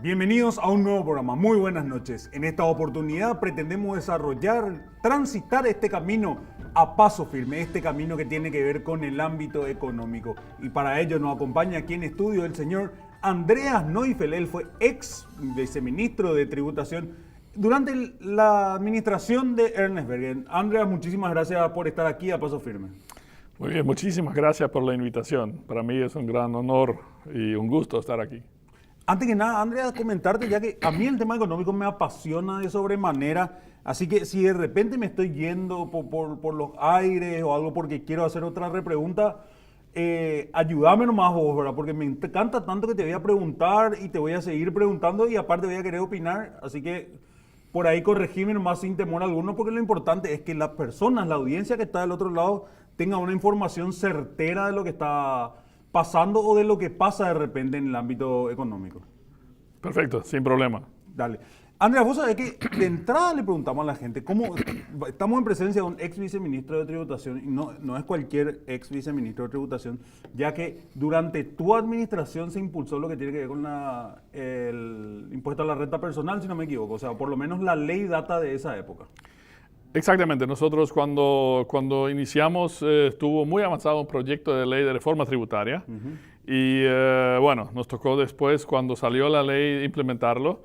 Bienvenidos a un nuevo programa. Muy buenas noches. En esta oportunidad pretendemos transitar este camino a paso firme, este camino que tiene que ver con el ámbito económico. Y para ello nos acompaña aquí en estudio el señor Andreas Neufeld. Él fue ex viceministro de Tributación durante la administración de Ernest Bergen. Andreas, muchísimas gracias por estar aquí a paso firme. Muy bien, muchísimas gracias por la invitación. Para mí es un gran honor y un gusto estar aquí. Antes que nada, Andrea, comentarte ya que a mí el tema económico me apasiona de sobremanera, así que si de repente me estoy yendo por los aires o algo porque quiero hacer otra repregunta, ayúdame nomás vos, ¿verdad? Porque me encanta tanto que te voy a preguntar y te voy a seguir preguntando y aparte voy a querer opinar, así que por ahí corregime nomás sin temor alguno, porque lo importante es que las personas, la audiencia que está del otro lado, tenga una información certera de lo que está pasando o de lo que pasa de repente en el ámbito económico. Perfecto, sin problema. Dale. Andrea, vos sabés que de entrada le preguntamos a la gente, ¿cómo estamos en presencia de un ex viceministro de Tributación? Y no es cualquier ex viceministro de Tributación, ya que durante tu administración se impulsó lo que tiene que ver con el impuesto a la renta personal, si no me equivoco. O sea, por lo menos la ley data de esa época. Exactamente. Nosotros cuando iniciamos estuvo muy avanzado un proyecto de ley de reforma tributaria. Y bueno, nos tocó después, cuando salió la ley, implementarlo.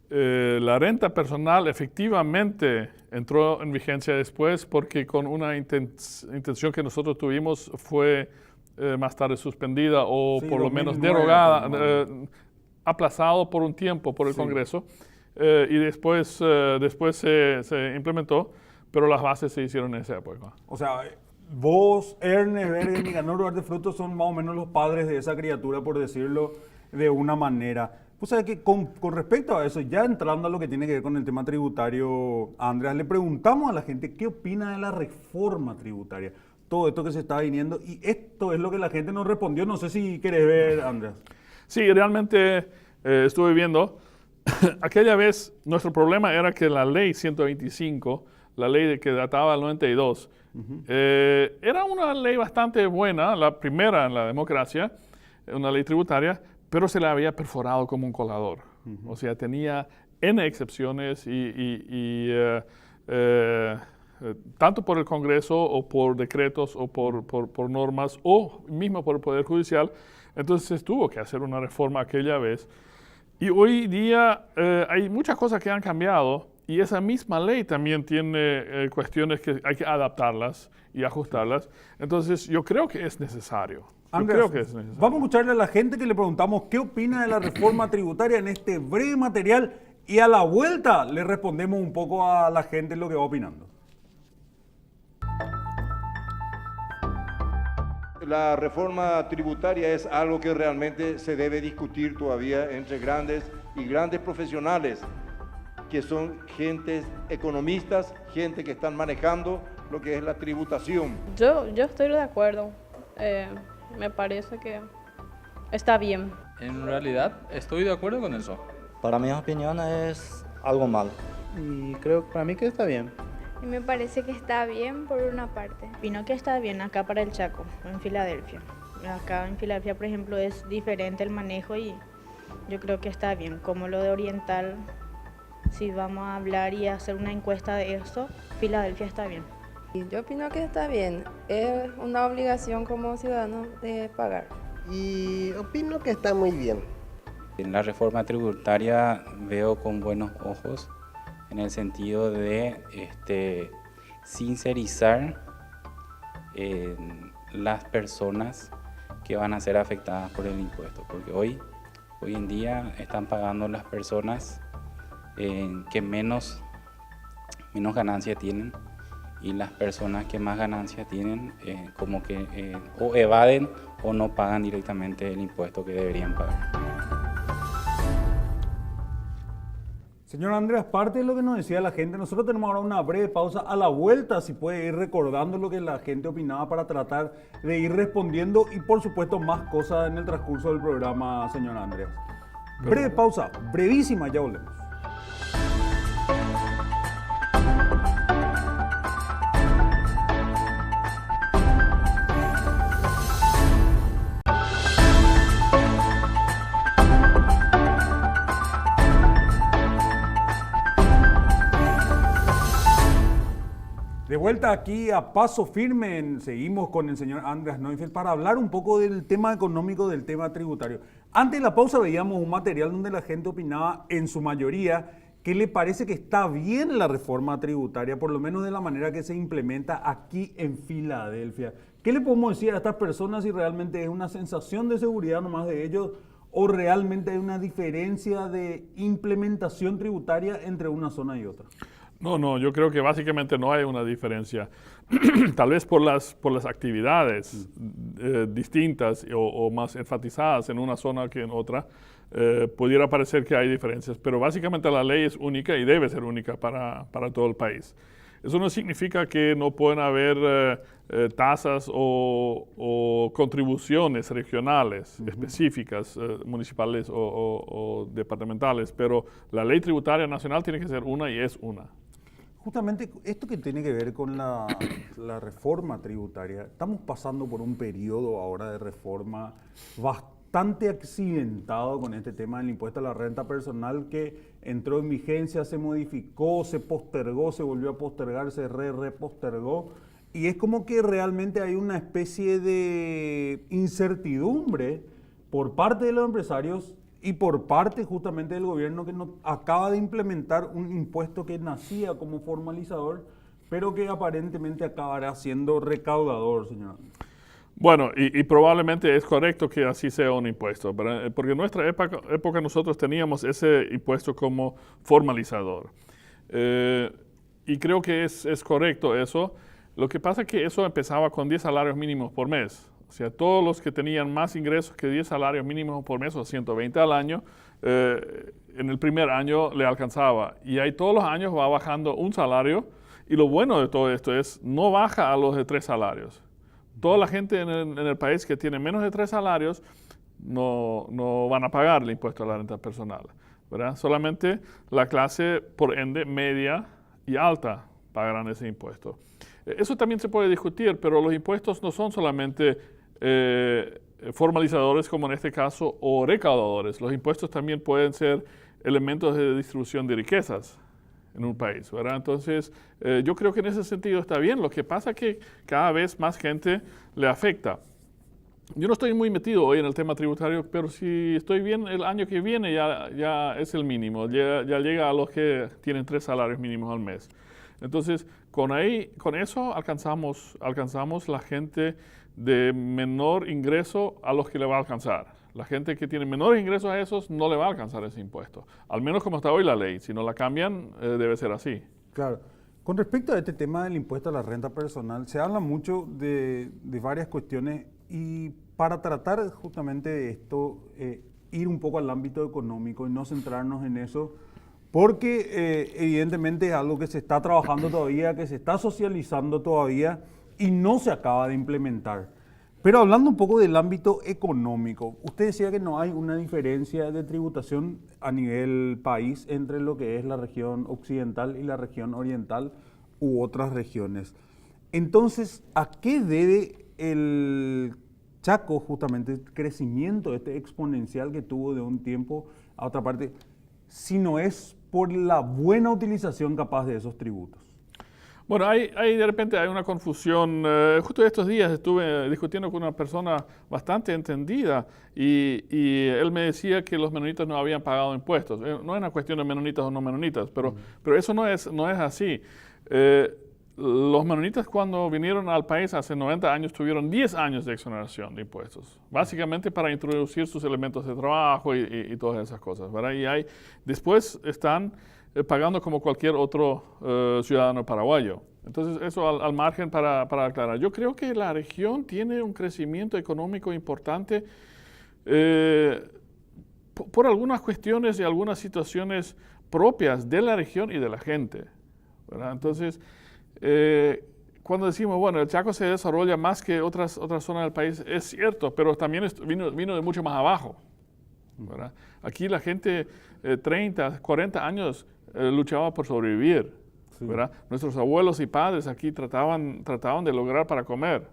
La renta personal efectivamente entró en vigencia después porque con una intención que nosotros tuvimos fue más tarde suspendida o sí, por lo menos derogada, aplazado por un tiempo por el Congreso. Y después se implementó, pero las bases se hicieron en esa época. O sea, vos, Ernest Bergen y Nicanor Duarte Frutos son más o menos los padres de esa criatura, por decirlo de una manera. Pues sabes que con respecto a eso, ya entrando a lo que tiene que ver con el tema tributario, Andreas, le preguntamos a la gente qué opina de la reforma tributaria. Todo esto que se está viniendo, y esto es lo que la gente nos respondió. No sé si querés ver, Andreas. Sí, realmente estuve viendo. Aquella vez nuestro problema era que la ley 125, la ley que databa del 92, era una ley bastante buena, la primera en la democracia, una ley tributaria, pero se la había perforado como un colador. O sea, tenía N excepciones tanto por el Congreso o por decretos o por normas o mismo por el Poder Judicial. Entonces tuvo que hacer una reforma aquella vez. Y hoy día hay muchas cosas que han cambiado y esa misma ley también tiene cuestiones que hay que adaptarlas y ajustarlas. Entonces yo creo que es necesario. Andreas, vamos a escucharle a la gente que le preguntamos qué opina de la reforma tributaria en este breve material y a la vuelta le respondemos un poco a la gente lo que va opinando. La reforma tributaria es algo que realmente se debe discutir todavía entre grandes profesionales, que son gentes economistas, gente que están manejando lo que es la tributación. Yo estoy de acuerdo. Me parece que está bien. En realidad estoy de acuerdo con eso. Para mi opinión es algo mal. Y creo para mí que está bien. Y me parece que está bien por una parte. Opino que está bien acá para el Chaco, en Filadelfia. Acá en Filadelfia, por ejemplo, es diferente el manejo y yo creo que está bien. Como lo de Oriental, si vamos a hablar y hacer una encuesta de eso, Filadelfia está bien. Yo opino que está bien. Es una obligación como ciudadano de pagar. Y opino que está muy bien. En la reforma tributaria veo con buenos ojos en el sentido de sincerizar las personas que van a ser afectadas por el impuesto, porque hoy en día están pagando las personas que menos ganancia tienen, y las personas que más ganancia tienen como que o evaden o no pagan directamente el impuesto que deberían pagar. Señor Andreas, parte de lo que nos decía la gente, nosotros tenemos ahora una breve pausa. A la vuelta, si puede ir recordando lo que la gente opinaba para tratar de ir respondiendo y por supuesto más cosas en el transcurso del programa, señor Andreas. Breve pausa, brevísima, ya volvemos. vuelta aquí a Paso Firme, seguimos con el señor Andreas Neufeld para hablar un poco del tema económico, del tema tributario. Antes de la pausa veíamos un material donde la gente opinaba en su mayoría que le parece que está bien la reforma tributaria, por lo menos de la manera que se implementa aquí en Filadelfia. ¿Qué le podemos decir a estas personas si realmente es una sensación de seguridad nomás de ellos o realmente hay una diferencia de implementación tributaria entre una zona y otra? No, yo creo que básicamente no hay una diferencia. Tal vez por las actividades distintas o más enfatizadas en una zona que en otra, pudiera parecer que hay diferencias, pero básicamente la ley es única y debe ser única para todo el país. Eso no significa que no pueden haber tasas o contribuciones regionales específicas, municipales o departamentales, pero la ley tributaria nacional tiene que ser una y es una. Justamente esto que tiene que ver con la reforma tributaria, estamos pasando por un periodo ahora de reforma bastante accidentado con este tema del impuesto a la renta personal que entró en vigencia, se modificó, se postergó, se volvió a postergar, se repostergó. Y es como que realmente hay una especie de incertidumbre por parte de los empresarios y por parte justamente del gobierno que no, acaba de implementar un impuesto que nacía como formalizador, pero que aparentemente acabará siendo recaudador, señor. Bueno, y probablemente es correcto que así sea un impuesto, ¿verdad? Porque en nuestra época nosotros teníamos ese impuesto como formalizador. Y creo que es correcto eso. Lo que pasa es que eso empezaba con 10 salarios mínimos por mes. O sea, todos los que tenían más ingresos que 10 salarios mínimos por mes, o 120 al año, en el primer año le alcanzaba. Y ahí todos los años va bajando un salario. Y lo bueno de todo esto es, no baja a los de 3 salarios. Toda la gente en el país que tiene menos de 3 salarios no van a pagar el impuesto a la renta personal, ¿verdad? Solamente la clase, por ende, media y alta pagarán ese impuesto. Eso también se puede discutir, pero los impuestos no son solamente formalizadores, como en este caso, o recaudadores. Los impuestos también pueden ser elementos de distribución de riquezas en un país, ¿verdad? Entonces, yo creo que en ese sentido está bien. Lo que pasa es que cada vez más gente le afecta. Yo no estoy muy metido hoy en el tema tributario, pero si estoy bien, el año que viene ya es el mínimo, ya llega a los que tienen 3 salarios mínimos al mes. Entonces, con eso alcanzamos la gente de menor ingreso a los que le va a alcanzar. La gente que tiene menores ingresos a esos no le va a alcanzar ese impuesto. Al menos como está hoy la ley. Si no la cambian, debe ser así. Claro. Con respecto a este tema del impuesto a la renta personal, se habla mucho de varias cuestiones y para tratar justamente de esto, ir un poco al ámbito económico y no centrarnos en eso, porque evidentemente es algo que se está trabajando todavía, que se está socializando todavía y no se acaba de implementar. Pero hablando un poco del ámbito económico, usted decía que no hay una diferencia de tributación a nivel país entre lo que es la región occidental y la región oriental u otras regiones. Entonces, ¿a qué debe el Chaco justamente el crecimiento este exponencial que tuvo de un tiempo a otra parte, si no es por la buena utilización capaz de esos tributos? Bueno, de repente hay una confusión. Justo estos días estuve discutiendo con una persona bastante entendida y él me decía que los menonitas no habían pagado impuestos. No es una cuestión de menonitas o no menonitas, pero eso no es así. Los menonitas cuando vinieron al país hace 90 años tuvieron 10 años de exoneración de impuestos, básicamente para introducir sus elementos de trabajo y todas esas cosas, ¿verdad? Y después están pagando como cualquier otro ciudadano paraguayo. Entonces, eso al margen para aclarar. Yo creo que la región tiene un crecimiento económico importante por algunas cuestiones y algunas situaciones propias de la región y de la gente, ¿verdad? Entonces, cuando decimos, bueno, el Chaco se desarrolla más que otras zonas del país, es cierto, pero también vino de mucho más abajo, ¿verdad? Aquí la gente 30, 40 años luchaba por sobrevivir, ¿verdad? Nuestros abuelos y padres aquí trataban de lograr para comer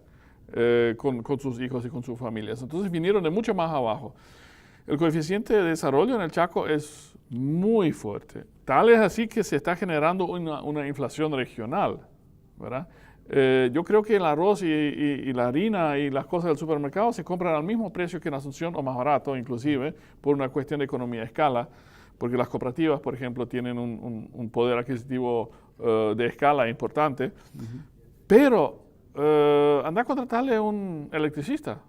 con sus hijos y con sus familias. Entonces vinieron de mucho más abajo. El coeficiente de desarrollo en el Chaco es muy fuerte. Tal es así que se está generando una inflación regional, ¿verdad? Yo creo que el arroz y la harina y las cosas del supermercado se compran al mismo precio que en Asunción o más barato inclusive por una cuestión de economía de escala, porque las cooperativas, por ejemplo, tienen un poder adquisitivo de escala importante, pero anda a contratarle a un electricista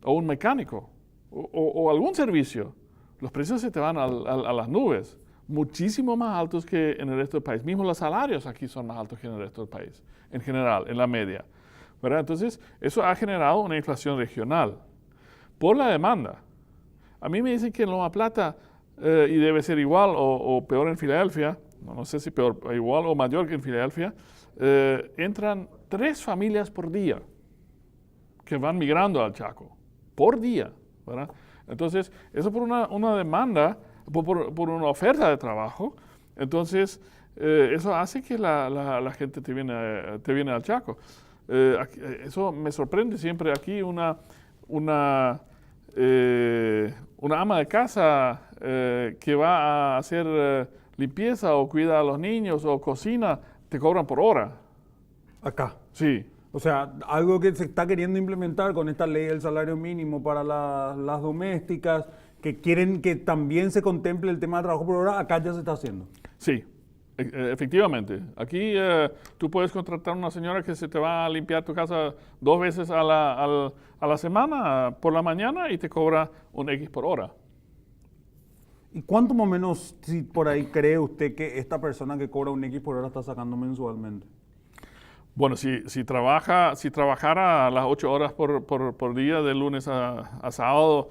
o un mecánico o algún servicio. Los precios se te van a las nubes, muchísimo más altos que en el resto del país. Mismo los salarios aquí son más altos que en el resto del país, en general, en la media, ¿verdad? Entonces, eso ha generado una inflación regional por la demanda. A mí me dicen que en Loma Plata, y debe ser igual o peor en Filadelfia, no sé si peor, igual o mayor que en Filadelfia, entran 3 familias por día que van migrando al Chaco, por día, ¿verdad? Entonces, eso por una demanda, por una oferta de trabajo, entonces eso hace que la gente te viene al Chaco. Eso me sorprende siempre aquí una ama de casa que va a hacer limpieza o cuida a los niños o cocina, te cobran por hora. Acá. Sí. O sea, algo que se está queriendo implementar con esta ley del salario mínimo para las domésticas, que quieren que también se contemple el tema de trabajo por hora, acá ya se está haciendo. Sí, efectivamente. Aquí tú puedes contratar a una señora que se te va a limpiar tu casa 2 veces a la semana, por la mañana, y te cobra un X por hora. ¿Y cuánto más o menos, si por ahí cree usted que esta persona que cobra un X por hora está sacando mensualmente? Bueno, si trabajara las 8 horas por día, de lunes a sábado,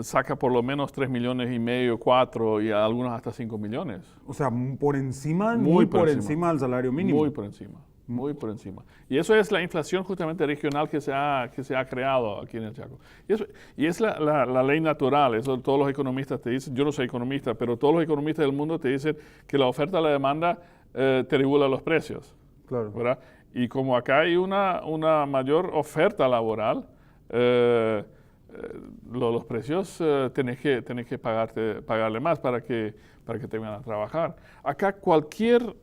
saca por lo menos 3,5 millones, 4, y algunos hasta 5 millones. O sea, por encima, muy por encima del salario mínimo. Muy por encima, muy por encima. Y eso es la inflación justamente regional que se ha creado aquí en el Chaco. Y es la ley natural, eso todos los economistas te dicen, yo no soy economista, pero todos los economistas del mundo te dicen que la oferta y la demanda te regula los precios. Claro. ¿Verdad? Y como acá hay una mayor oferta laboral, los precios tenés que pagarle más para que te vayan a trabajar. Acá cualquier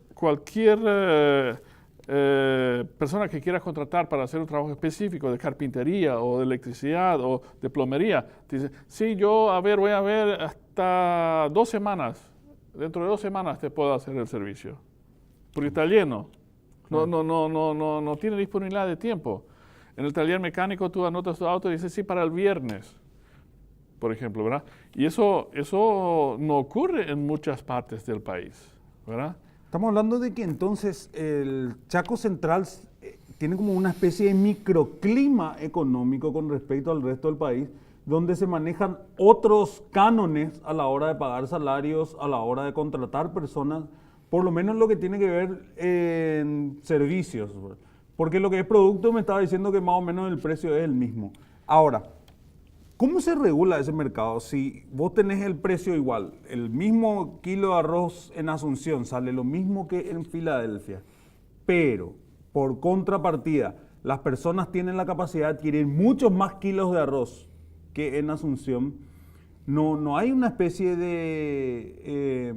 persona que quiera contratar para hacer un trabajo específico de carpintería o de electricidad o de plomería, te dice, sí, voy a ver hasta 2 semanas. Dentro de 2 semanas te puedo hacer el servicio. Porque está lleno. No tiene disponibilidad de tiempo. En el taller mecánico tú anotas tu auto y dices, sí, para el viernes, por ejemplo, ¿verdad? Y eso no ocurre en muchas partes del país, ¿verdad? Estamos hablando de que entonces el Chaco Central tiene como una especie de microclima económico con respecto al resto del país, donde se manejan otros cánones a la hora de pagar salarios, a la hora de contratar personas, por lo menos lo que tiene que ver en servicios. Porque lo que es producto me estaba diciendo que más o menos el precio es el mismo. Ahora, ¿cómo se regula ese mercado? Si vos tenés el precio igual, el mismo kilo de arroz en Asunción sale lo mismo que en Filadelfia, pero por contrapartida, las personas tienen la capacidad de adquirir muchos más kilos de arroz que en Asunción, no hay una especie de,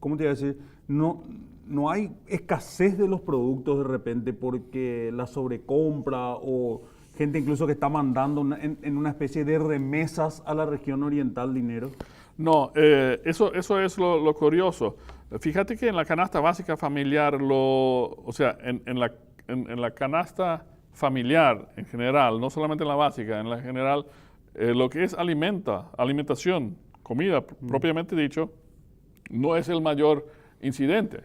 ¿cómo te iba a decir? No hay escasez de los productos de repente porque la sobrecompra o gente incluso que está mandando en una especie de remesas a la región oriental dinero. No, eso es lo curioso. Fíjate que en la canasta básica familiar, en la canasta familiar en general, no solamente en la básica, en la general, lo que es alimentación, comida propiamente dicho, no es el mayor incidente,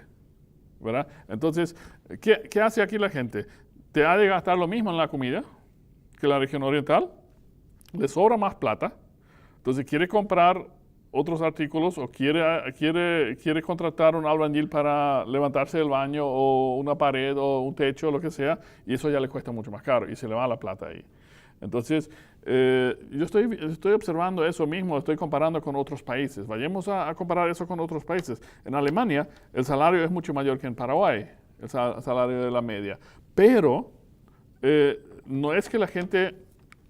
¿verdad? Entonces, ¿qué hace aquí la gente? Te ha de gastar lo mismo en la comida que la región oriental, le sobra más plata, entonces quiere comprar otros artículos o quiere contratar un albañil para levantarse del baño o una pared o un techo o lo que sea, y eso ya le cuesta mucho más caro y se le va la plata ahí. Entonces, yo estoy observando eso mismo, estoy comparando con otros países. Vayamos a comparar eso con otros países. En Alemania, el salario es mucho mayor que en Paraguay, el salario de la media. Pero no es que la gente,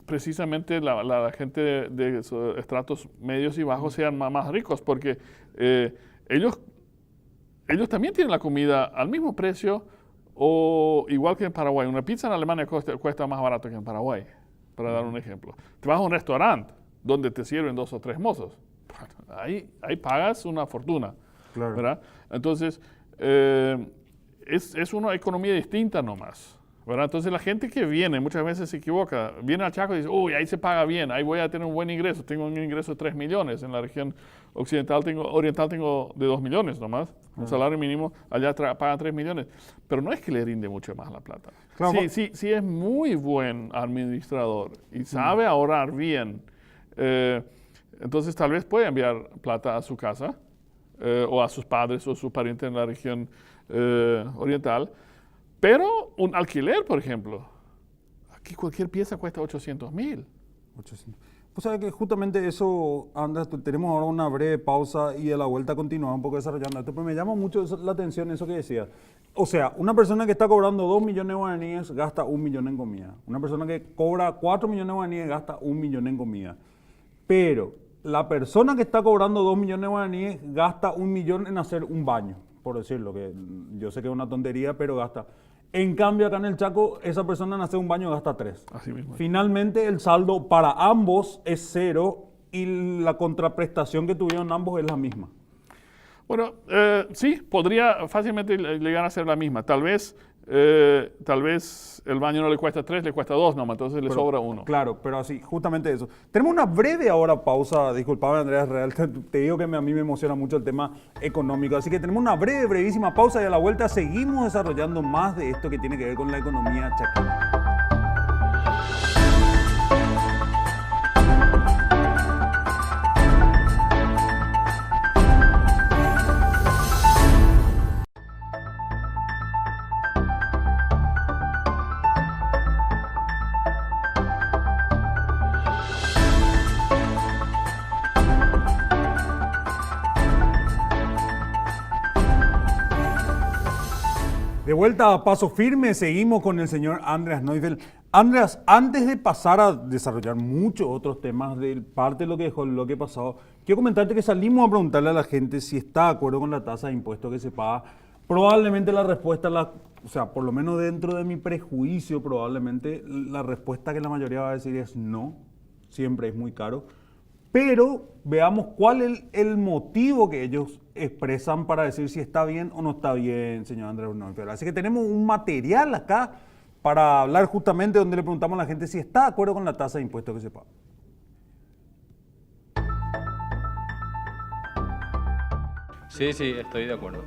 precisamente la gente de estratos medios y bajos sean más ricos, porque ellos también tienen la comida al mismo precio o igual que en Paraguay. Una pizza en Alemania cuesta más barato que en Paraguay, para dar un ejemplo. Te vas a un restaurante donde te sirven 2 o 3 mozos. Ahí pagas una fortuna, Claro. ¿verdad? Entonces, es una economía distinta nomás, ¿verdad? Entonces, la gente que viene muchas veces se equivoca. Viene al Chaco y dice, uy, ahí se paga bien, ahí voy a tener un buen ingreso. Tengo un ingreso de 3 millones. En la región oriental tengo de 2 millones nomás. Un salario mínimo, allá pagan 3 millones. Pero no es que le rinde mucho más la plata. Claro, Sí es muy buen administrador y sabe ahorrar bien. Entonces, tal vez puede enviar plata a su casa o a sus padres o sus parientes en la región oriental. Pero un alquiler, por ejemplo, aquí cualquier pieza cuesta 800.000. 800. Pues sabe que justamente eso, Andrés, tenemos ahora una breve pausa y a la vuelta continuamos un poco desarrollando esto, pero me llama mucho la atención eso que decía. O sea, una persona que está cobrando 2 millones de guaraníes gasta 1 millón en comida. Una persona que cobra 4 millones de guaraníes gasta 1 millón en comida. Pero la persona que está cobrando 2 millones de guaraníes gasta 1 millón en hacer un baño, por decirlo, que yo sé que es una tontería, pero gasta. En cambio, acá en el Chaco, esa persona en hacer un baño gasta 3. Así mismo. Finalmente, el saldo para ambos es 0 y la contraprestación que tuvieron ambos es la misma. Bueno, sí, podría fácilmente llegar a ser la misma. Tal vez el baño no le cuesta 3, le cuesta 2 nomás, entonces le sobra 1. Claro, pero así, justamente eso. Tenemos una breve ahora pausa, disculpame Andrea Real, te digo que a mí me emociona mucho el tema económico, así que tenemos una brevísima pausa y a la vuelta seguimos desarrollando más de esto que tiene que ver con la economía chaqueña. De vuelta a Paso Firme, seguimos con el señor Andreas Neufeld. Andreas, antes de pasar a desarrollar muchos otros temas de parte de lo que dejó el bloque pasado, quiero comentarte que salimos a preguntarle a la gente si está de acuerdo con la tasa de impuestos que se paga. Probablemente la respuesta, o sea, por lo menos dentro de mi prejuicio, probablemente la respuesta que la mayoría va a decir es no, siempre es muy caro. Pero veamos cuál es el motivo que ellos expresan para decir si está bien o no está bien, señor Andrés Neufeld. Así que tenemos un material acá para hablar justamente donde le preguntamos a la gente si está de acuerdo con la tasa de impuestos que se paga. Sí, estoy de acuerdo.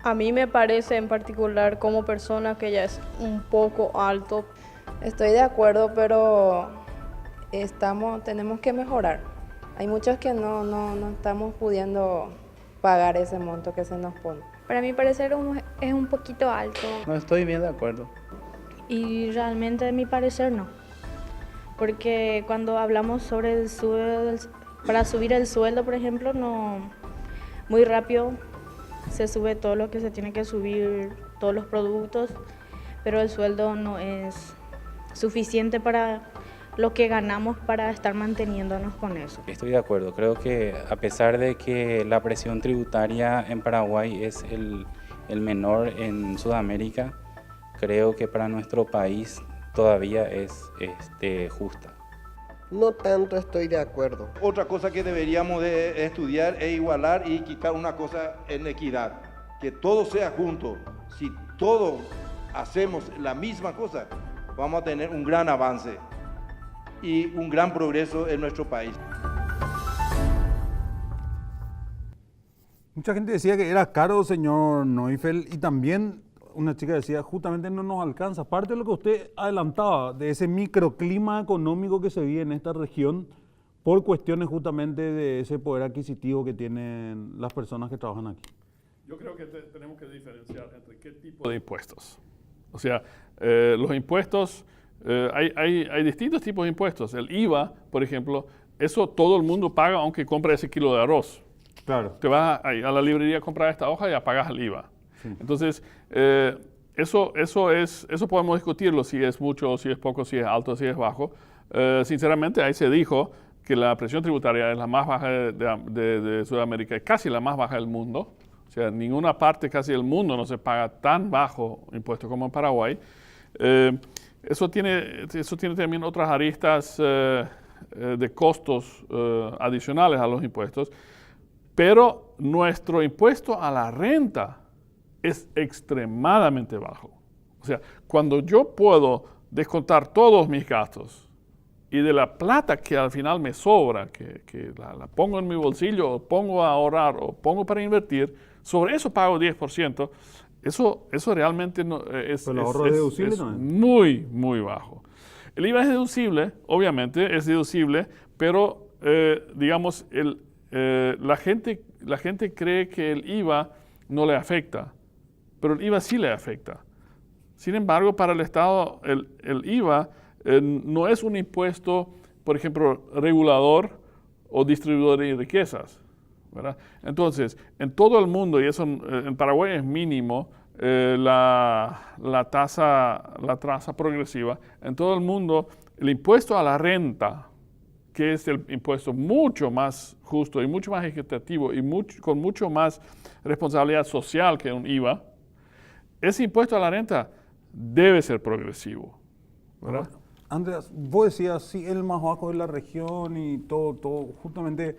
A mí me parece en particular como persona que ya es un poco alto. Estoy de acuerdo, pero tenemos que mejorar. Hay muchos que no estamos pudiendo pagar ese monto que se nos pone. Para mi parecer es un poquito alto. No estoy bien de acuerdo. Y realmente, de mi parecer, no. Porque cuando hablamos sobre el sueldo, para subir el sueldo, por ejemplo, no muy rápido se sube todo lo que se tiene que subir, todos los productos, pero el sueldo no es suficiente para lo que ganamos para estar manteniéndonos con eso. Estoy de acuerdo. Creo que a pesar de que la presión tributaria en Paraguay es el menor en Sudamérica, creo que para nuestro país todavía es justa. No tanto estoy de acuerdo. Otra cosa que deberíamos de estudiar es igualar y quitar una cosa en equidad, que todo sea junto. Si todos hacemos la misma cosa, vamos a tener un gran avance y un gran progreso en nuestro país. Mucha gente decía que era caro, señor Neufeld, y también una chica decía, justamente no nos alcanza. Parte de lo que usted adelantaba, de ese microclima económico que se vive en esta región, por cuestiones justamente de ese poder adquisitivo que tienen las personas que trabajan aquí. Yo creo que tenemos que diferenciar entre qué tipo de impuestos. O sea, los impuestos, hay distintos tipos de impuestos. El IVA, por ejemplo, eso todo el mundo paga aunque compre ese kilo de arroz. Claro. Te vas a la librería a comprar esta hoja y ya pagas el IVA. Sí. Entonces, eso podemos discutirlo, si es mucho, si es poco, si es alto, si es bajo. Sinceramente, ahí se dijo que la presión tributaria es la más baja de Sudamérica, casi la más baja del mundo, O sea, en ninguna parte casi del mundo no se paga tan bajo impuesto como en Paraguay. Eso tiene también otras aristas de costos adicionales a los impuestos, pero nuestro impuesto a la renta es extremadamente bajo. O sea, cuando yo puedo descontar todos mis gastos y de la plata que al final me sobra, que la pongo en mi bolsillo, o pongo a ahorrar, o pongo para invertir, sobre eso pago 10%, eso realmente no, es muy, muy bajo. El IVA es deducible, obviamente es deducible, pero digamos, la gente cree que el IVA no le afecta, pero el IVA sí le afecta. Sin embargo, para el Estado, el IVA no es un impuesto, por ejemplo, regulador o distribuidor de riquezas, ¿verdad? Entonces, en todo el mundo, y eso en Paraguay es mínimo, la tasa progresiva, en todo el mundo, el impuesto a la renta, que es el impuesto mucho más justo y mucho más equitativo y con mucho más responsabilidad social que un IVA, ese impuesto a la renta debe ser progresivo, ¿verdad? Andreas, vos decías, sí, el más bajo de la región y todo, justamente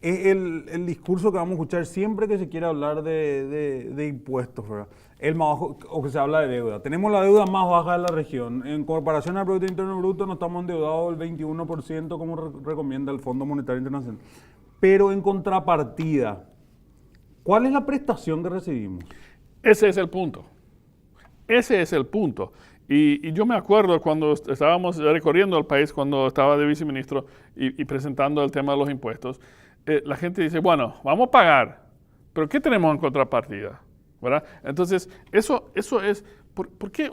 es el discurso que vamos a escuchar siempre que se quiere hablar de impuestos, ¿verdad? El más bajo, o que se habla de deuda. Tenemos la deuda más baja de la región. En comparación al Producto Interno Bruto, no estamos endeudados del 21%, como recomienda el Fondo Monetario Internacional. Pero en contrapartida, ¿cuál es la prestación que recibimos? Ese es el punto. Ese es el punto. Y yo me acuerdo cuando estábamos recorriendo el país, cuando estaba de viceministro y presentando el tema de los impuestos, la gente dice, bueno, vamos a pagar, pero ¿qué tenemos en contrapartida? ¿Verdad? Entonces, eso es, ¿por qué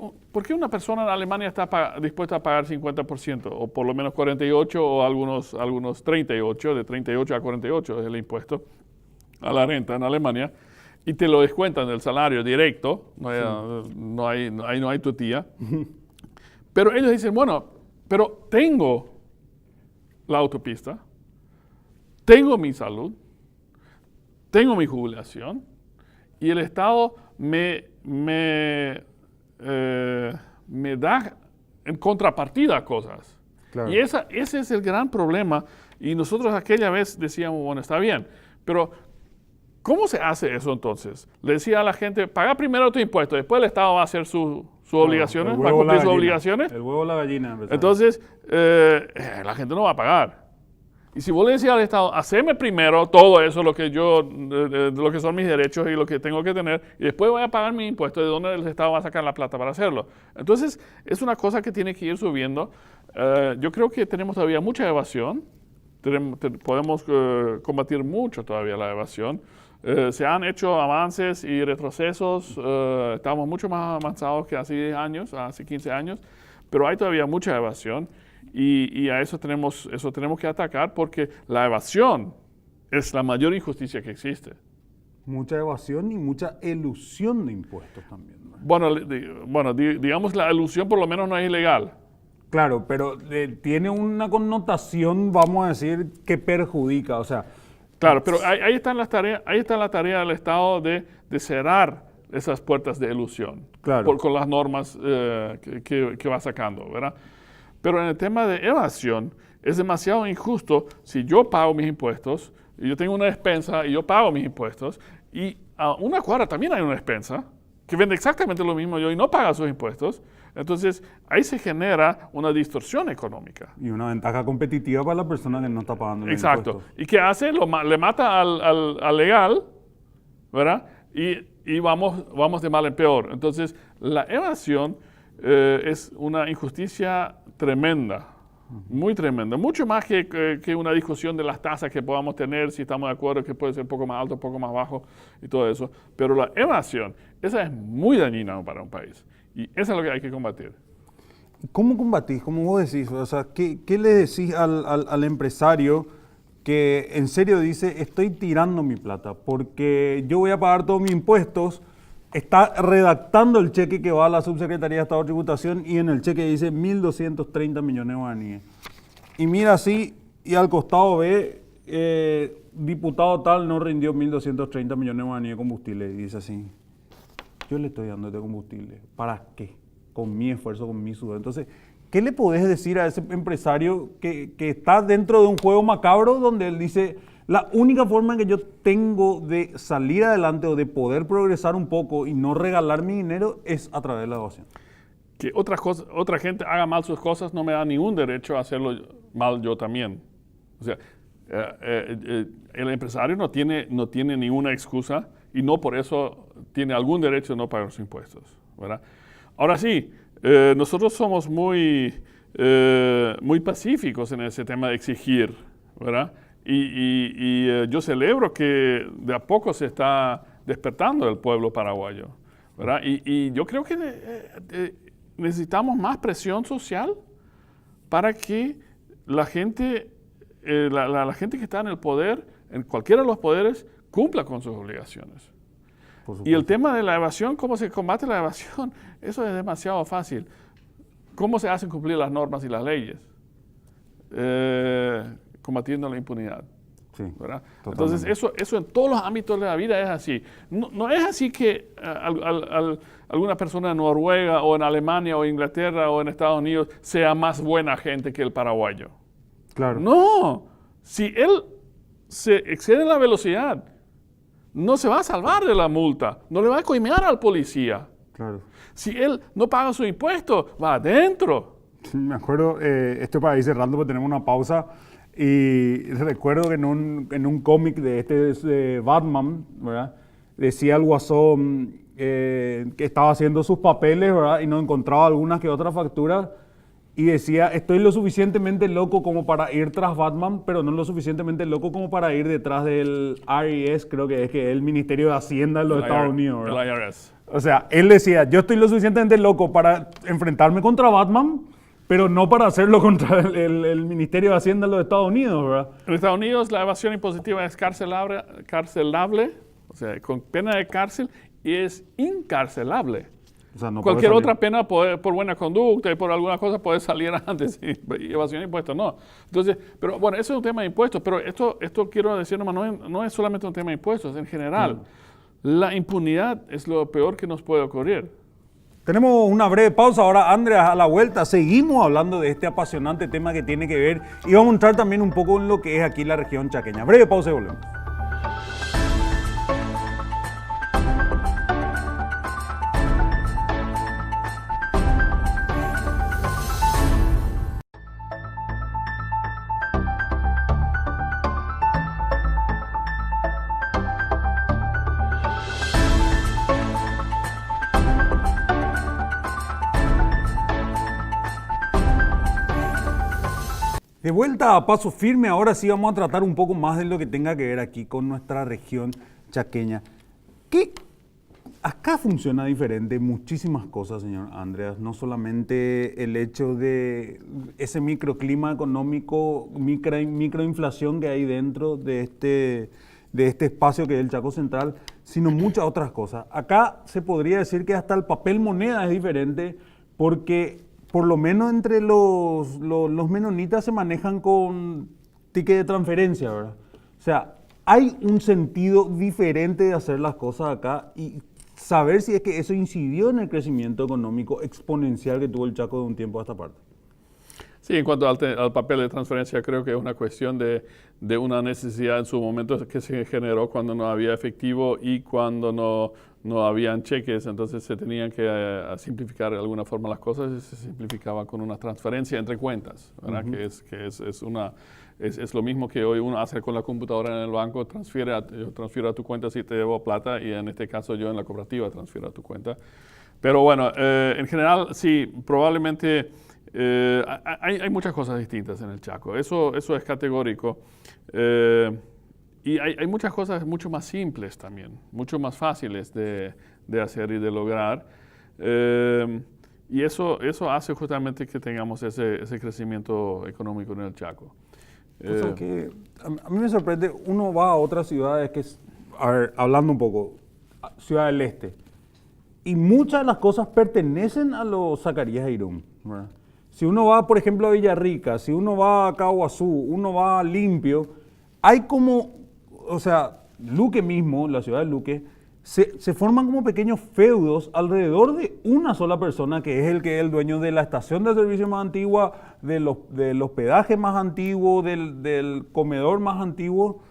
una persona en Alemania está dispuesta a pagar 50%, o por lo menos 48%, o algunos 38%, de 38 a 48% es el impuesto a la renta en Alemania, y te lo descuentan del salario directo, no hay tu tía. Pero ellos dicen, bueno, pero tengo la autopista, tengo mi salud, tengo mi jubilación, y el Estado me da en contrapartida cosas. Claro. Y ese es el gran problema. Y nosotros aquella vez decíamos, bueno, está bien, pero ¿cómo se hace eso entonces? Le decía a la gente, paga primero tu impuesto, después el Estado va a hacer sus obligaciones, va a cumplir sus obligaciones. El huevo o la gallina. Entonces, la gente no va a pagar. Y si vos le decís al Estado, haceme primero todo eso, lo que son mis derechos y lo que tengo que tener, y después voy a pagar mi impuesto, ¿de dónde el Estado va a sacar la plata para hacerlo? Entonces, es una cosa que tiene que ir subiendo. Yo creo que tenemos todavía mucha evasión. Podemos combatir mucho todavía la evasión. Se han hecho avances y retrocesos. Estamos mucho más avanzados que hace 10 años, hace 15 años, pero hay todavía mucha evasión. Y a eso tenemos que atacar, porque la evasión es la mayor injusticia que existe. Mucha evasión y mucha elusión de impuestos también, ¿no? Bueno, digamos la elusión por lo menos no es ilegal. Claro, pero tiene una connotación, vamos a decir, que perjudica, o sea... Claro, pero ahí está la tarea del Estado de cerrar esas puertas de elusión, claro, con las normas que va sacando, ¿verdad? Pero en el tema de evasión, es demasiado injusto si yo pago mis impuestos, y yo tengo una despensa y yo pago mis impuestos, y a una cuadra también hay una despensa que vende exactamente lo mismo yo y no paga sus impuestos. Entonces, ahí se genera una distorsión económica. Y una ventaja competitiva para la persona que no está pagando los Exacto. impuestos. ¿Y qué hace? Le mata al legal, ¿verdad? Y vamos de mal en peor. Entonces, la evasión es una injusticia tremenda, muy tremenda. Mucho más que una discusión de las tasas que podamos tener, si estamos de acuerdo que puede ser un poco más alto, un poco más bajo y todo eso. Pero la evasión, esa es muy dañina para un país. Y eso es lo que hay que combatir. ¿Cómo combatís? ¿Cómo vos decís? O sea, ¿qué le decís al empresario que en serio dice, estoy tirando mi plata porque yo voy a pagar todos mis impuestos, está redactando el cheque que va a la Subsecretaría de Estado de Tributación y en el cheque dice 1.230 millones de guaraníes? Y mira así y al costado ve diputado tal no rindió 1.230 millones de guaraníes de combustible. Y dice así, yo le estoy dando este combustible. ¿Para qué? Con mi esfuerzo, con mi sudor. Entonces, ¿qué le podés decir a ese empresario que está dentro de un juego macabro donde él dice, la única forma en que yo tengo de salir adelante o de poder progresar un poco y no regalar mi dinero es a través de la evasión? Que otra gente haga mal sus cosas no me da ningún derecho a hacerlo mal yo también. O sea, el empresario no tiene ninguna excusa y no por eso tiene algún derecho de no pagar los impuestos, ¿verdad? Ahora sí, nosotros somos muy pacíficos en ese tema de exigir, ¿verdad? Y yo celebro que de a poco se está despertando el pueblo paraguayo, ¿verdad? Y yo creo que necesitamos más presión social para que la gente, la gente que está en el poder, en cualquiera de los poderes, cumpla con sus obligaciones. Y el tema de la evasión, ¿cómo se combate la evasión? Eso es demasiado fácil. ¿Cómo se hacen cumplir las normas y las leyes? Combatiendo la impunidad. Sí, ¿verdad? totalmente. Entonces, eso en todos los ámbitos de la vida es así. No es así que alguna persona en Noruega o en Alemania o Inglaterra o en Estados Unidos sea más buena gente que el paraguayo. Claro. No. Si él se excede la velocidad, no se va a salvar de la multa. No le va a coimear al policía. Claro. Si él no paga su impuesto, va adentro. Me acuerdo, esto para ir cerrando porque tenemos una pausa, y recuerdo que en un cómic de Batman, ¿verdad? Decía el Guasón que estaba haciendo sus papeles, ¿verdad? Y no encontraba algunas que otras facturas, y decía, estoy lo suficientemente loco como para ir tras Batman, pero no lo suficientemente loco como para ir detrás del IRS, creo que es el Ministerio de Hacienda de los Estados Unidos, ¿verdad? El IRS. O sea, él decía, yo estoy lo suficientemente loco para enfrentarme contra Batman, pero no para hacerlo contra el Ministerio de Hacienda de los Estados Unidos, ¿verdad? En Estados Unidos la evasión impositiva es carcelable, o sea, con pena de cárcel, y es incarcelable. O sea, no Cualquier puede salir. otra pena por buena conducta y por alguna cosa puede salir antes, y evasión de impuestos no. Entonces, pero bueno, eso es un tema de impuestos, pero esto quiero decir nomás, no es solamente un tema de impuestos, en general. La impunidad es lo peor que nos puede ocurrir. Tenemos una breve pausa. Ahora, Andrea, a la vuelta seguimos hablando de este apasionante tema que tiene que ver, y vamos a entrar también un poco en lo que es aquí la región chaqueña. Breve pausa y volvemos. De vuelta a Paso Firme, ahora sí vamos a tratar un poco más de lo que tenga que ver aquí con nuestra región chaqueña. ¿Qué? Acá funciona diferente muchísimas cosas, señor Andreas, no solamente el hecho de ese microclima económico, microinflación que hay dentro de este espacio que es el Chaco Central, sino muchas otras cosas. Acá se podría decir que hasta el papel moneda es diferente, porque por lo menos entre los menonitas se manejan con ticket de transferencia, ¿verdad? O sea, hay un sentido diferente de hacer las cosas acá, y saber si es que eso incidió en el crecimiento económico exponencial que tuvo el Chaco de un tiempo a esta parte. Sí, en cuanto al papel de transferencia, creo que es una cuestión de una necesidad en su momento que se generó cuando no había efectivo y cuando no habían cheques, entonces se tenían que simplificar de alguna forma las cosas, y se simplificaba con una transferencia entre cuentas, ¿verdad? Es lo mismo que hoy uno hace con la computadora en el banco, yo transfiero a tu cuenta si te debo plata, y en este caso yo en la cooperativa transfiero a tu cuenta. Pero bueno, en general sí, probablemente hay muchas cosas distintas en el Chaco, eso es categórico. Y hay muchas cosas mucho más simples también, mucho más fáciles de hacer y de lograr. Y eso hace justamente que tengamos ese crecimiento económico en el Chaco. O sea que a mí me sorprende, uno va a otras ciudades que, a ver, hablando un poco, Ciudad del Este, y muchas de las cosas pertenecen a los Zacarías Irún, ¿verdad? Si uno va, por ejemplo, a Villarrica, si uno va a Caguazú, uno va a Limpio, hay como, o sea, Luque mismo, la ciudad de Luque, se forman como pequeños feudos alrededor de una sola persona que es el dueño de la estación de servicio más antigua, del hospedaje más antiguo, del comedor más antiguo,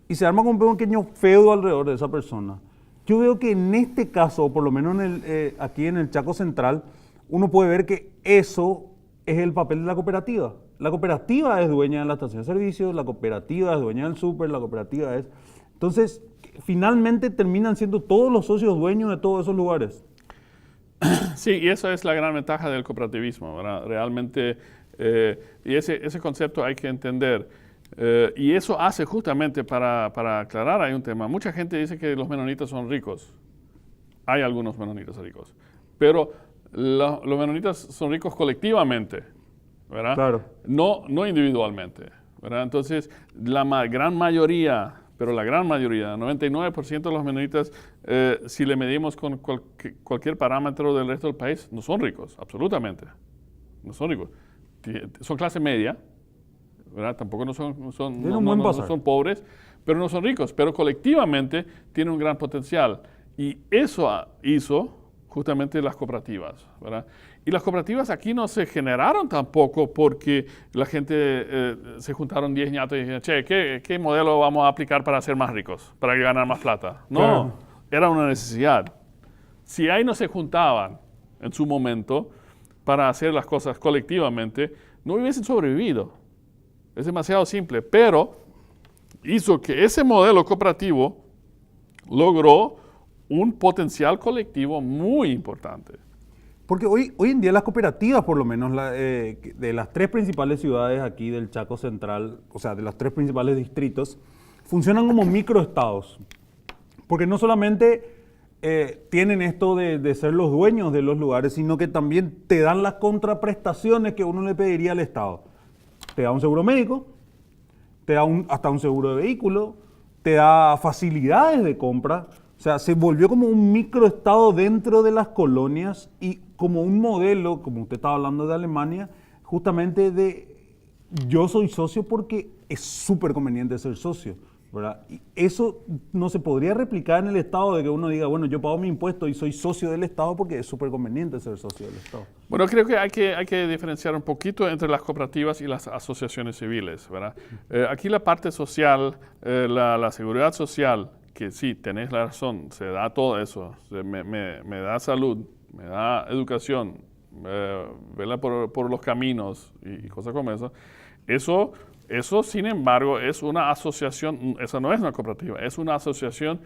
y se arma como un pequeño feudo alrededor de esa persona. Yo veo que en este caso, o por lo menos aquí en el Chaco Central, uno puede ver que eso es el papel de la cooperativa. La cooperativa es dueña de la estación de servicio, la cooperativa es dueña del súper, la cooperativa es... Entonces, finalmente terminan siendo todos los socios dueños de todos esos lugares. Sí, y eso es la gran ventaja del cooperativismo, ¿verdad? Realmente, y ese concepto hay que entender. Y eso hace justamente, para aclarar, hay un tema. Mucha gente dice que los menonitas son ricos. Hay algunos menonitas ricos. Pero los menonitas son ricos colectivamente, ¿verdad? Claro. No individualmente, ¿verdad? Entonces, la gran mayoría, 99% de los menonitas, si le medimos con cualquier parámetro del resto del país, no son ricos, absolutamente. No son ricos. Son clase media, ¿verdad? Tampoco no son pobres, pero no son ricos. Pero colectivamente tienen un gran potencial. Y eso hizo justamente las cooperativas, ¿verdad? Y las cooperativas aquí no se generaron tampoco porque la gente se juntaron 10 ñatos y dijeron, che, ¿qué modelo vamos a aplicar para ser más ricos, para ganar más plata? No, claro. Era una necesidad. Si ahí no se juntaban en su momento para hacer las cosas colectivamente, no hubiesen sobrevivido. Es demasiado simple, pero hizo que ese modelo cooperativo logró un potencial colectivo muy importante. Porque hoy en día las cooperativas, por lo menos de las 3 principales ciudades aquí del Chaco Central, o sea, de los 3 principales distritos, funcionan como microestados. Porque no solamente tienen esto de ser los dueños de los lugares, sino que también te dan las contraprestaciones que uno le pediría al Estado. Te da un seguro médico, te da hasta un seguro de vehículo, te da facilidades de compra. O sea, se volvió como un microestado dentro de las colonias y como un modelo, como usted estaba hablando de Alemania, justamente de yo soy socio porque es súper conveniente ser socio, ¿verdad? Y eso no se podría replicar en el Estado de que uno diga, bueno, yo pago mi impuesto y soy socio del Estado porque es súper conveniente ser socio del Estado. Bueno, creo que hay que diferenciar un poquito entre las cooperativas y las asociaciones civiles, ¿verdad? Aquí la parte social, la seguridad social, que sí, tenés la razón, se da todo eso, me da salud, me da educación, vela por los caminos y cosas como eso. Eso, sin embargo, es una asociación, esa no es una cooperativa, es una asociación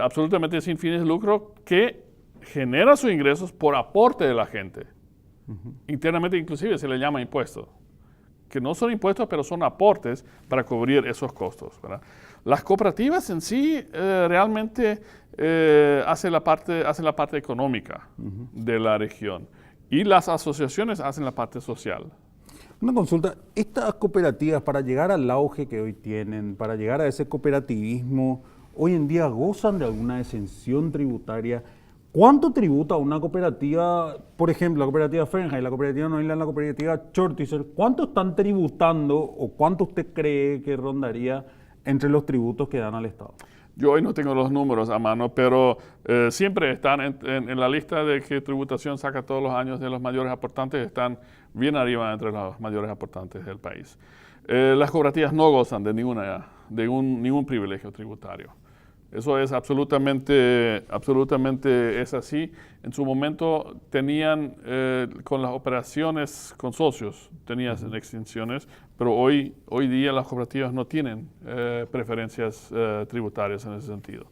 absolutamente sin fines de lucro que genera sus ingresos por aporte de la gente. Internamente inclusive se le llama impuestos, que no son impuestos, pero son aportes para cubrir esos costos, ¿verdad? Las cooperativas en sí realmente hacen la parte económica de la región y las asociaciones hacen la parte social. Una consulta, estas cooperativas para llegar al auge que hoy tienen, para llegar a ese cooperativismo, hoy en día gozan de alguna exención tributaria. ¿Cuánto tributa una cooperativa, por ejemplo, la cooperativa Fahrenheit, la cooperativa Noisland, la cooperativa Chortizer? ¿Cuánto están tributando o cuánto usted cree que rondaría entre los tributos que dan al Estado? Yo hoy no tengo los números a mano, pero siempre están en la lista de que tributación saca todos los años de los mayores aportantes, están bien arriba entre los mayores aportantes del país. Las cooperativas no gozan de ningún privilegio tributario. Eso es absolutamente es así. En su momento tenían, con las operaciones con socios, tenían extinciones, pero hoy día las cooperativas no tienen preferencias tributarias en ese sentido.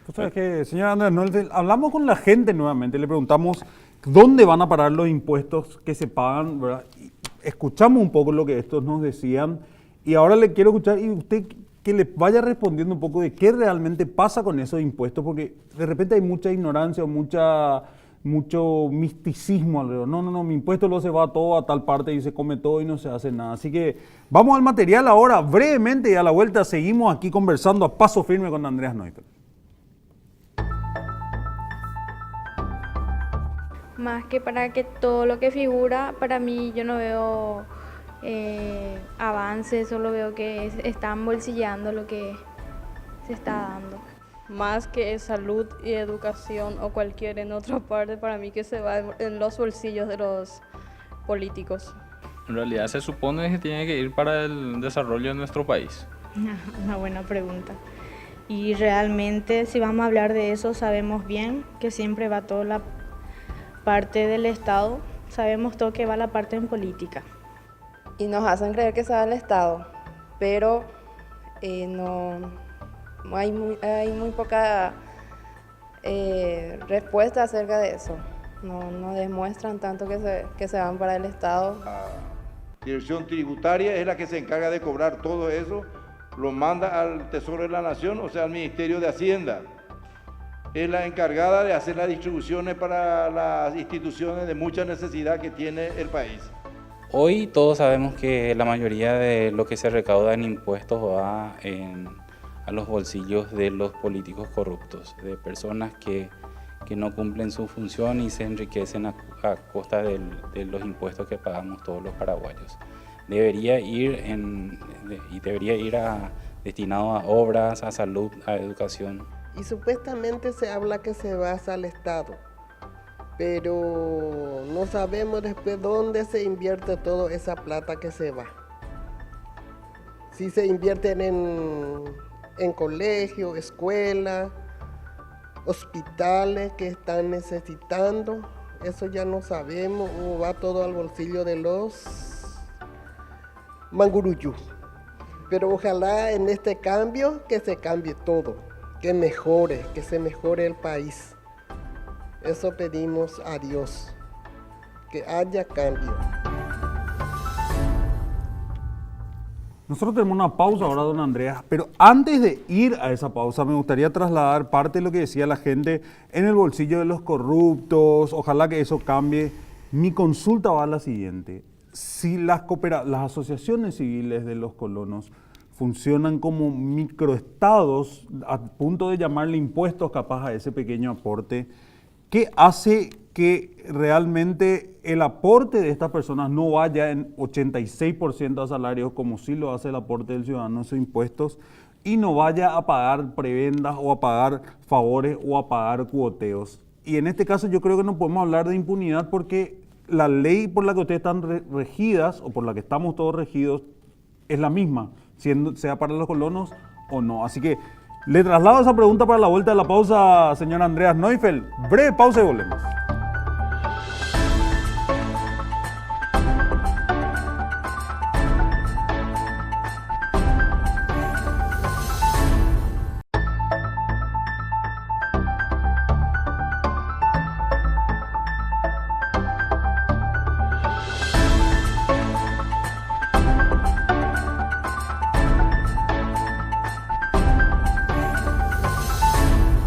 O sea que, señora Andrea, hablamos con la gente nuevamente, le preguntamos dónde van a parar los impuestos que se pagan, ¿verdad? Y escuchamos un poco lo que estos nos decían y ahora le quiero escuchar y usted que le vaya respondiendo un poco de qué realmente pasa con esos impuestos, porque de repente hay mucha ignorancia o mucho misticismo alrededor. No, mi impuesto luego se va todo a tal parte y se come todo y no se hace nada. Así que vamos al material ahora, brevemente, y a la vuelta seguimos aquí conversando a paso firme con Andreas Neufeld. Más que para que todo lo que figura, para mí yo no veo avance, solo veo que están bolsillando lo que se está dando. Más que salud y educación o cualquier en otra parte, para mí que se va en los bolsillos de los políticos. En realidad se supone que tiene que ir para el desarrollo de nuestro país. Una buena pregunta. Y realmente, si vamos a hablar de eso, sabemos bien que siempre va toda la parte del Estado, sabemos todo que va la parte en política. Y nos hacen creer que se va al Estado, pero no hay muy poca respuesta acerca de eso. No demuestran tanto que se van para el Estado. La Dirección Tributaria es la que se encarga de cobrar todo eso, lo manda al Tesoro de la Nación, o sea, al Ministerio de Hacienda. Es la encargada de hacer las distribuciones para las instituciones de mucha necesidad que tiene el país. Hoy todos sabemos que la mayoría de lo que se recauda en impuestos va a los bolsillos de los políticos corruptos, de personas que no cumplen su función y se enriquecen a costa de los impuestos que pagamos todos los paraguayos. Debería ir destinado a obras, a salud, a educación. Y supuestamente se habla que se va al Estado, pero no sabemos después dónde se invierte toda esa plata que se va. Si se invierten en colegios, escuelas, hospitales que están necesitando, eso ya no sabemos, o va todo al bolsillo de los manguruyú. Pero ojalá en este cambio que se cambie todo, que se mejore el país. Eso pedimos a Dios, que haya cambio. Nosotros tenemos una pausa ahora, don Andreas, pero antes de ir a esa pausa me gustaría trasladar parte de lo que decía la gente en el bolsillo de los corruptos. Ojalá que eso cambie. Mi consulta va a la siguiente. Si las asociaciones civiles de los colonos funcionan como microestados a punto de llamarle impuestos capaz a ese pequeño aporte, ¿qué hace que realmente el aporte de estas personas no vaya en 86% a salarios como sí lo hace el aporte del ciudadano en sus impuestos y no vaya a pagar prebendas o a pagar favores o a pagar cuoteos? Y en este caso yo creo que no podemos hablar de impunidad porque la ley por la que ustedes están regidas o por la que estamos todos regidos es la misma, sea para los colonos o no. Así que le traslado esa pregunta para la vuelta de la pausa, señor Andreas Neufeld. Breve pausa y volvemos.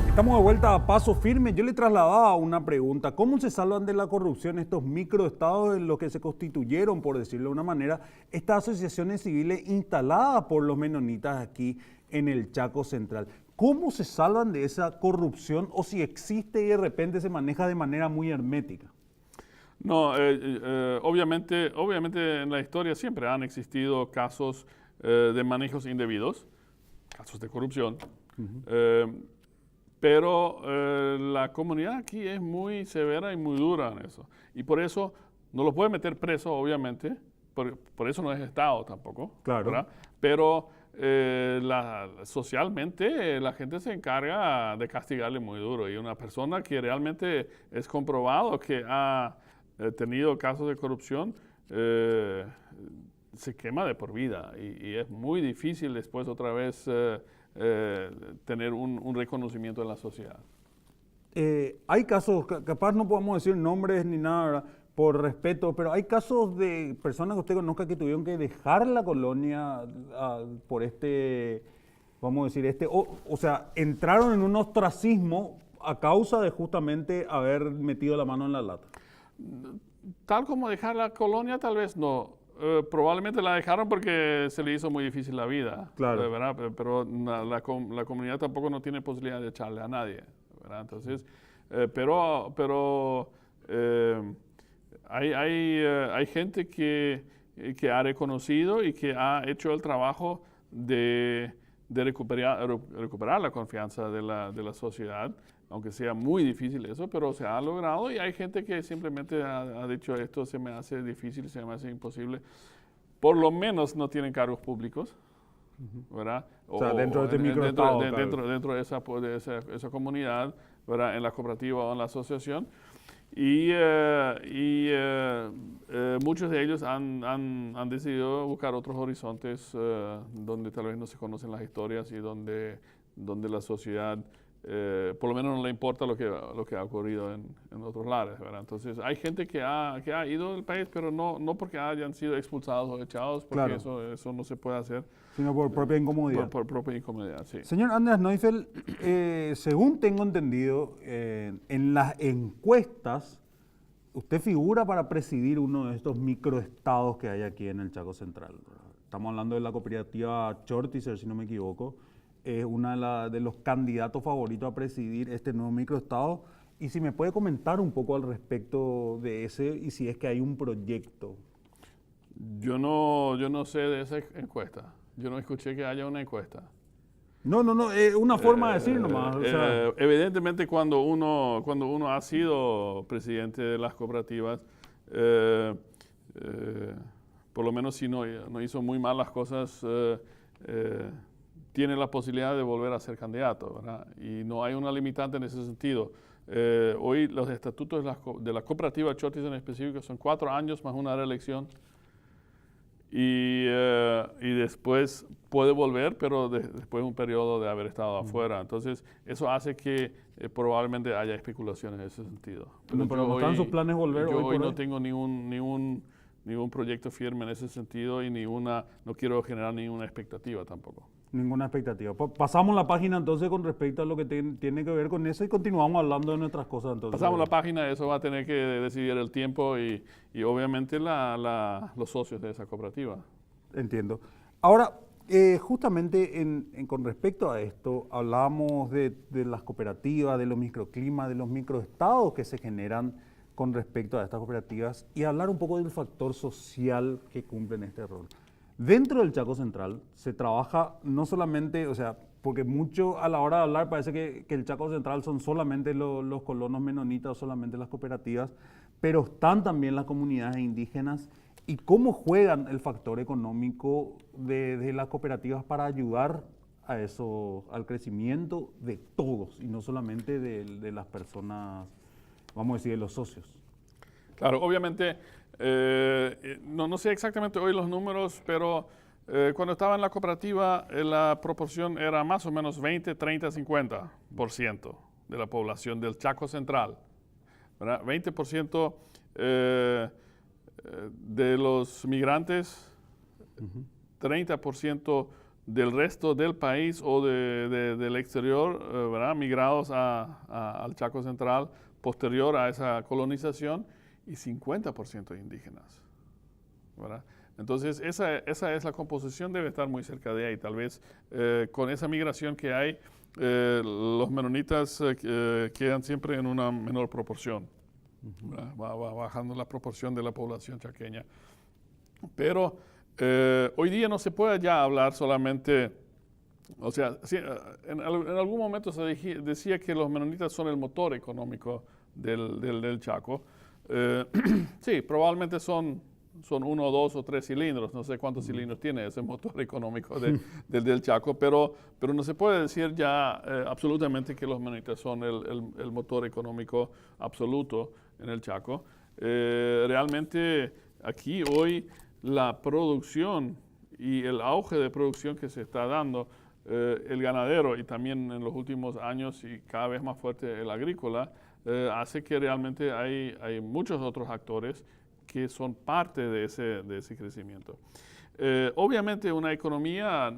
Estamos de vuelta a Paso Firme. Yo le trasladaba una pregunta. ¿Cómo se salvan de la corrupción estos microestados en los que se constituyeron, por decirlo de una manera, estas asociaciones civiles instaladas por los menonitas aquí en el Chaco Central? ¿Cómo se salvan de esa corrupción o si existe y de repente se maneja de manera muy hermética? No, obviamente en la historia siempre han existido casos de manejos indebidos, casos de corrupción. Pero la comunidad aquí es muy severa y muy dura en eso. Y por eso no los puede meter preso, obviamente. Por eso no es Estado tampoco. Claro. ¿Verdad? Pero socialmente la gente se encarga de castigarle muy duro. Y una persona que realmente es comprobado que ha tenido casos de corrupción, se quema de por vida. Y es muy difícil después otra vez tener un reconocimiento en la sociedad. Hay casos, capaz no podemos decir nombres ni nada, ¿verdad?, por respeto, pero hay casos de personas que usted conozca que tuvieron que dejar la colonia por vamos a decir, o sea, entraron en un ostracismo a causa de justamente haber metido la mano en la lata. Tal como dejar la colonia, tal vez no. Probablemente la dejaron porque se le hizo muy difícil la vida, claro, ¿verdad? Pero la comunidad tampoco no tiene posibilidad de echarle a nadie, ¿verdad? Entonces, pero hay gente que que ha reconocido y que ha hecho el trabajo de recuperar la confianza de la sociedad, aunque sea muy difícil eso, pero se ha logrado y hay gente que simplemente ha dicho esto se me hace difícil, se me hace imposible. Por lo menos no tienen cargos públicos, ¿verdad? O sea, dentro de este microestado. Dentro de esa comunidad, ¿verdad? En la cooperativa o en la asociación. Y muchos de ellos han decidido buscar otros horizontes donde tal vez no se conocen las historias y donde la sociedad por lo menos no le importa lo que ha ocurrido en otros lares, ¿verdad? Entonces hay gente que ha ido del país, pero no porque hayan sido expulsados o echados, porque eso no se puede hacer. Sino por propia incomodidad. Por propia incomodidad, sí. Señor Andreas Neufeld, según tengo entendido, en las encuestas, usted figura para presidir uno de estos microestados que hay aquí en el Chaco Central. Estamos hablando de la cooperativa Chortizer, si no me equivoco. Es una de los candidatos favoritos a presidir este nuevo microestado. Y si me puede comentar un poco al respecto de ese y si es que hay un proyecto. Yo no sé de esa encuesta. Yo no escuché que haya una encuesta. No, es una forma de decir nomás. O sea. Evidentemente cuando uno ha sido presidente de las cooperativas, por lo menos si no hizo muy mal las cosas, tiene la posibilidad de volver a ser candidato, ¿verdad? Y no hay una limitante en ese sentido. Hoy los estatutos de la cooperativa Chortizer en específico son 4 años más una reelección y después puede volver, pero después de un periodo de haber estado afuera. Entonces, eso hace que probablemente haya especulaciones en ese sentido. Pero no están sus planes volver yo hoy no tengo ningún proyecto firme en ese sentido y no quiero generar ninguna expectativa tampoco. Ninguna expectativa. Pasamos la página entonces con respecto a lo que tiene que ver con eso y continuamos hablando de nuestras cosas entonces. Pasamos la página, eso va a tener que decidir el tiempo y obviamente los socios de esa cooperativa. Entiendo. Ahora, justamente con respecto a esto, hablábamos de las cooperativas, de los microclimas, de los microestados que se generan con respecto a estas cooperativas y hablar un poco del factor social que cumplen este rol. Dentro del Chaco Central se trabaja no solamente, o sea, porque mucho a la hora de hablar parece que el Chaco Central son solamente los colonos menonitas o solamente las cooperativas, pero están también las comunidades indígenas y cómo juegan el factor económico de las cooperativas para ayudar a eso, al crecimiento de todos y no solamente de las personas, vamos a decir, de los socios. Claro, obviamente, no sé exactamente hoy los números, pero cuando estaba en la cooperativa la proporción era más o menos 20, 30, 50% de la población del Chaco Central, ¿verdad? 20% de los migrantes, 30% del resto del país o del exterior, ¿verdad? Migrados al Chaco Central posterior a esa colonización, y 50% de indígenas, ¿verdad? Entonces, esa es la composición, debe estar muy cerca de ahí. Tal vez con esa migración que hay, los menonitas quedan siempre en una menor proporción. Va bajando la proporción de la población chaqueña. Pero hoy día no se puede ya hablar solamente, o sea, en algún momento se decía que los menonitas son el motor económico del Chaco. Sí, probablemente son 1, 2 o 3 cilindros, no sé cuántos cilindros tiene ese motor económico del Chaco, pero no se puede decir ya absolutamente que los menonitas son el motor económico absoluto en el Chaco. Realmente aquí hoy la producción y el auge de producción que se está dando, el ganadero y también en los últimos años y cada vez más fuerte el agrícola, hace que realmente hay muchos otros actores que son parte de ese crecimiento. Obviamente una economía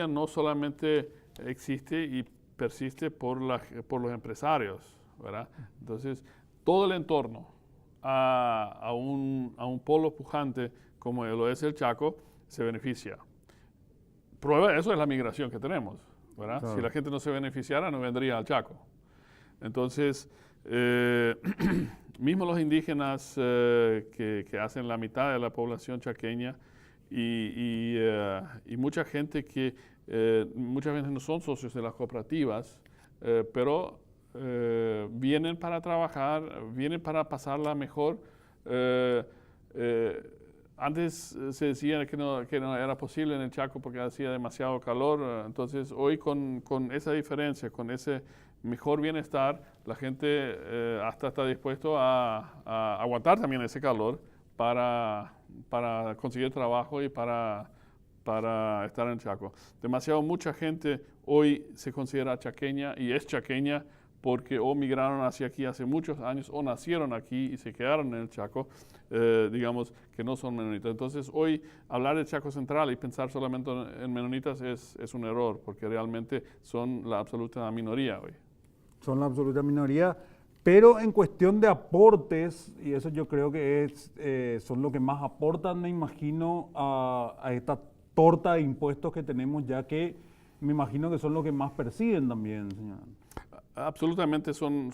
no solamente existe y persiste por los empresarios, ¿verdad? Entonces, todo el entorno a un polo pujante como lo es el Chaco se beneficia. Prueba de eso es la migración que tenemos, ¿verdad? Claro. Si la gente no se beneficiara, no vendría al Chaco. Entonces, mismo los indígenas que hacen la mitad de la población chaqueña y mucha gente que muchas veces no son socios de las cooperativas, pero vienen para trabajar, vienen para pasarla mejor. Antes se decía que no era posible en el Chaco porque hacía demasiado calor, entonces hoy con esa diferencia, con ese mejor bienestar, la gente hasta está dispuesto a aguantar también ese calor para conseguir trabajo y para estar en el Chaco. Mucha gente hoy se considera chaqueña y es chaqueña porque o migraron hacia aquí hace muchos años o nacieron aquí y se quedaron en el Chaco, digamos que no son menonitas. Entonces hoy hablar de Chaco Central y pensar solamente en menonitas es un error porque realmente son la absoluta minoría hoy. Son la absoluta minoría, pero en cuestión de aportes, y eso yo creo que son lo que más aportan, me imagino, a esta torta de impuestos que tenemos, ya que me imagino que son los que más perciben también, señora. Absolutamente son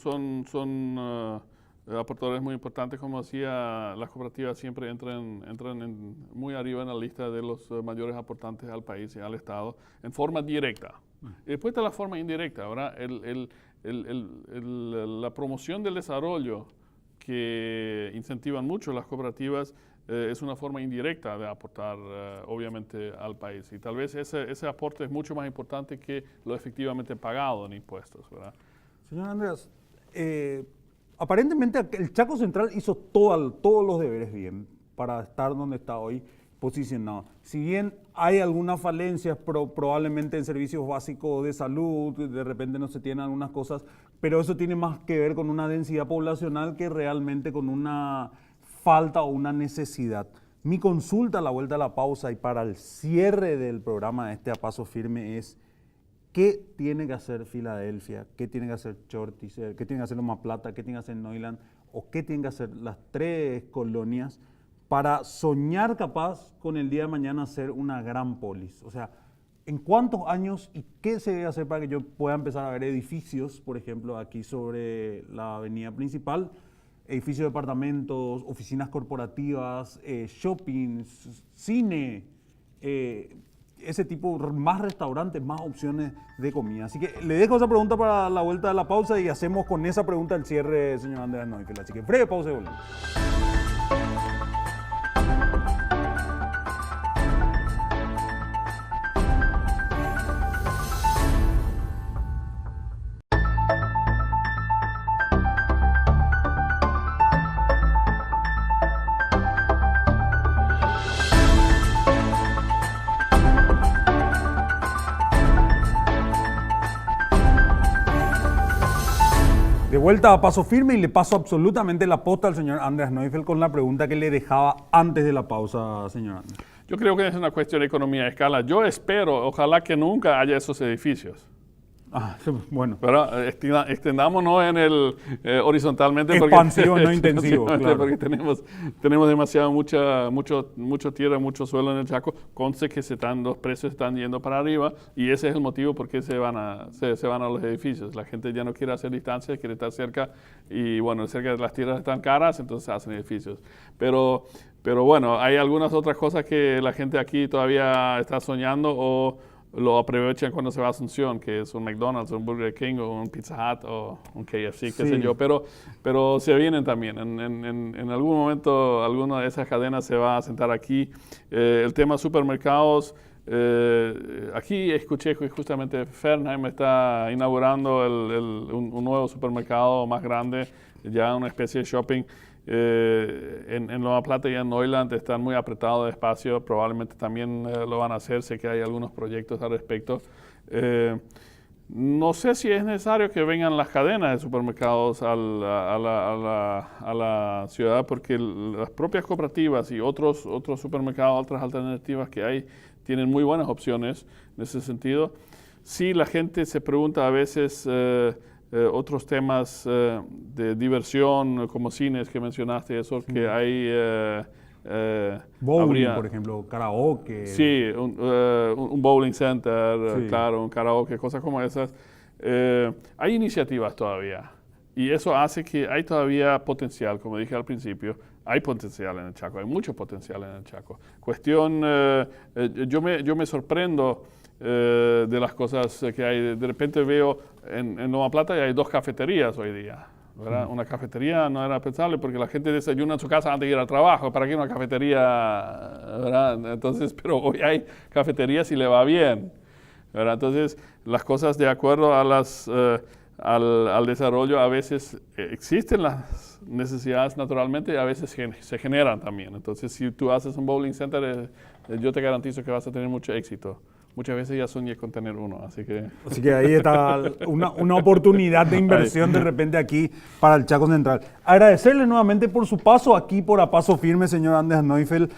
aportadores muy importantes. Como decía, las cooperativas siempre entran muy arriba en la lista de los mayores aportantes al país y al Estado en forma directa. Y después está la forma indirecta. Ahora, la promoción del desarrollo que incentivan mucho las cooperativas es una forma indirecta de aportar, obviamente, al país. Y tal vez ese aporte es mucho más importante que lo efectivamente pagado en impuestos, ¿verdad? Señor Andreas, aparentemente el Chaco Central hizo todos los deberes bien para estar donde está hoy posicionado. Si bien hay algunas falencias, probablemente en servicios básicos de salud, de repente no se tienen algunas cosas, pero eso tiene más que ver con una densidad poblacional que realmente con una falta o una necesidad. Mi consulta a la vuelta de la pausa y para el cierre del programa de este A Paso Firme es: ¿qué tiene que hacer Filadelfia? ¿Qué tiene que hacer Chortizer? ¿Qué tiene que hacer Loma Plata? ¿Qué tiene que hacer Neuland? ¿O qué tienen que hacer las tres colonias para soñar capaz con el día de mañana ser una gran polis? O sea, ¿en cuántos años y qué se debe hacer para que yo pueda empezar a ver edificios, por ejemplo, aquí sobre la avenida principal, edificios de departamentos, oficinas corporativas, shoppings, cine, ese tipo, más restaurantes, más opciones de comida? Así que le dejo esa pregunta para la vuelta de la pausa y hacemos con esa pregunta el cierre, señor Andreas Neufeld. Así que breve pausa y volvemos. De vuelta a Paso Firme y le paso absolutamente la posta al señor Andreas Neufeld con la pregunta que le dejaba antes de la pausa, señor Andreas. Yo creo que es una cuestión de economía de escala. Yo espero, ojalá que nunca haya esos edificios. Bueno. Pero extendámonos en el horizontalmente. Expansivo, no intensivo. Claro. Porque tenemos demasiado, mucho tierra, mucho suelo en el Chaco. Conste que los precios están yendo para arriba y ese es el motivo por qué se van a los edificios. La gente ya no quiere hacer distancia, quiere estar cerca y bueno, cerca de las tierras están caras, entonces hacen edificios. Pero bueno, hay algunas otras cosas que la gente aquí todavía está soñando o lo aprovechan cuando se va a Asunción, que es un McDonald's, un Burger King o un Pizza Hut o un KFC, qué sé yo, pero se vienen también. En algún momento alguna de esas cadenas se va a sentar aquí. El tema supermercados, aquí escuché que justamente Fernheim está inaugurando un nuevo supermercado más grande, ya una especie de shopping. En Loma Plata y en Neuland están muy apretados de espacio, probablemente también lo van a hacer, sé que hay algunos proyectos al respecto. No sé si es necesario que vengan las cadenas de supermercados a la ciudad, porque las propias cooperativas y otros supermercados, otras alternativas que hay, tienen muy buenas opciones en ese sentido. Sí, la gente se pregunta a veces otros temas de diversión, como cines que mencionaste, eso que hay... bowling, por ejemplo, karaoke. Sí, un bowling center, sí. Claro, un karaoke, cosas como esas. Hay iniciativas todavía. Y eso hace que hay todavía potencial, como dije al principio, hay potencial en el Chaco, hay mucho potencial en el Chaco. Yo me sorprendo de las cosas que hay. De repente veo en Loma Plata hay 2 cafeterías hoy día, ¿verdad? Una cafetería no era pensable porque la gente desayuna en su casa antes de ir al trabajo. ¿Para qué una cafetería? ¿Verdad? Entonces, pero hoy hay cafeterías y le va bien, ¿verdad? Entonces, las cosas de acuerdo a al desarrollo a veces existen las necesidades naturalmente y a veces se generan también. Entonces, si tú haces un bowling center, yo te garantizo que vas a tener mucho éxito. Muchas veces ya soñé con tener uno, así que ahí está una oportunidad de inversión de repente aquí para el Chaco Central. Agradecerle nuevamente por su paso aquí por A Paso Firme, señor Anders Neufeld.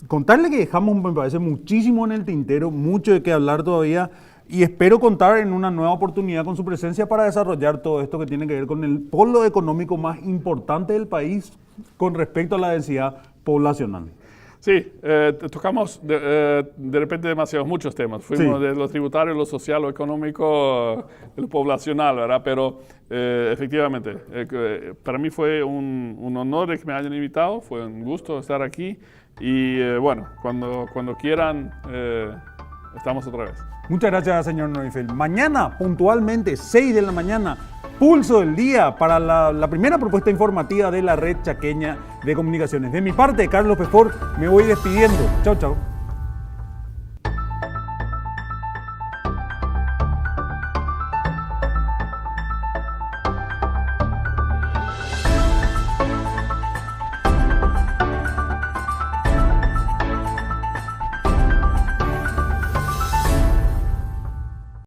Contarle que dejamos, me parece, muchísimo en el tintero, mucho de qué hablar todavía, y espero contar en una nueva oportunidad con su presencia para desarrollar todo esto que tiene que ver con el polo económico más importante del país con respecto a la densidad poblacional. Sí, tocamos de repente muchos temas. Fuimos de lo tributario, lo social, lo económico, lo poblacional, ¿verdad? Pero efectivamente, para mí fue un honor de que me hayan invitado, fue un gusto estar aquí y bueno, cuando quieran, estamos otra vez. Muchas gracias, señor Neufeld. Mañana, puntualmente, 6 de la mañana, Pulso del Día para la primera propuesta informativa de la Red Chaqueña de Comunicaciones. De mi parte, Carlos Pefort, me voy despidiendo. Chao, chao.